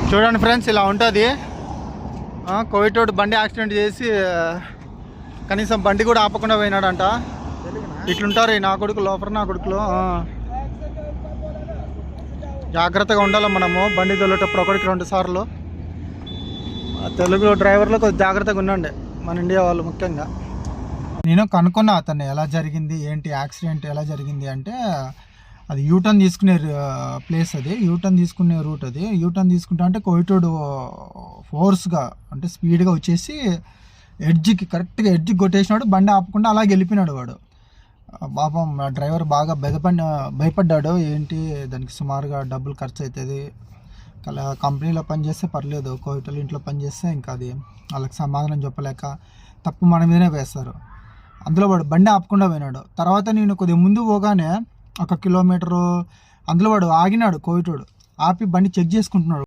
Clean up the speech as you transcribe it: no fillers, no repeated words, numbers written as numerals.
చూడండి ఫ్రెండ్స్, ఇలా ఉంటుంది. కోవిటోడు బండి యాక్సిడెంట్ చేసి కనీసం బండి కూడా ఆపకుండా పోయినాడంట. ఇట్లుంటారు ఈ నా కొడుకులు. జాగ్రత్తగా ఉండాలి మనము బండి తోలేటప్పుడు, ఒకటికి 2 సార్లు. తెలుగు డ్రైవర్లు కొద్దిగా జాగ్రత్తగా ఉండండి, మన ఇండియా వాళ్ళు ముఖ్యంగా. నేను కనుక్కున్నా అతన్ని, ఎలా జరిగింది ఏంటి యాక్సిడెంట్ ఎలా జరిగింది అంటే, అది యూటర్న్ తీసుకునే ప్లేస్, అది యూటర్న్ తీసుకునే రూట్. అది యూటర్న్ తీసుకుంటా అంటే కోవిటోడు ఫోర్స్గా అంటే స్పీడ్గా వచ్చేసి కరెక్ట్గా ఎడ్జ్కి కొట్టేసినాడు. బండి ఆపకుండా అలాగే వెళ్ళిపోయినాడు వాడు. పాపం డ్రైవర్ బాగా భయపడ్డాడు. ఏంటి దానికి సుమారుగా డబ్బులు ఖర్చు అవుతుంది. కంపెనీలో పనిచేస్తే పర్లేదు, కోవిటోలు ఇంట్లో పనిచేస్తే ఇంకా అది వాళ్ళకి సమాధానం చెప్పలేక తప్పు మన మీదనే వేస్తారు. అందులో వాడు బండి ఆపకుండా పోయినాడు. తర్వాత నేను కొద్దిగా ముందు పోగానే 1 కిలోమీటరు అందులో వాడు ఆగినాడు. కోవిటోడు ఆపి బండి చెక్ చేసుకుంటున్నాడు.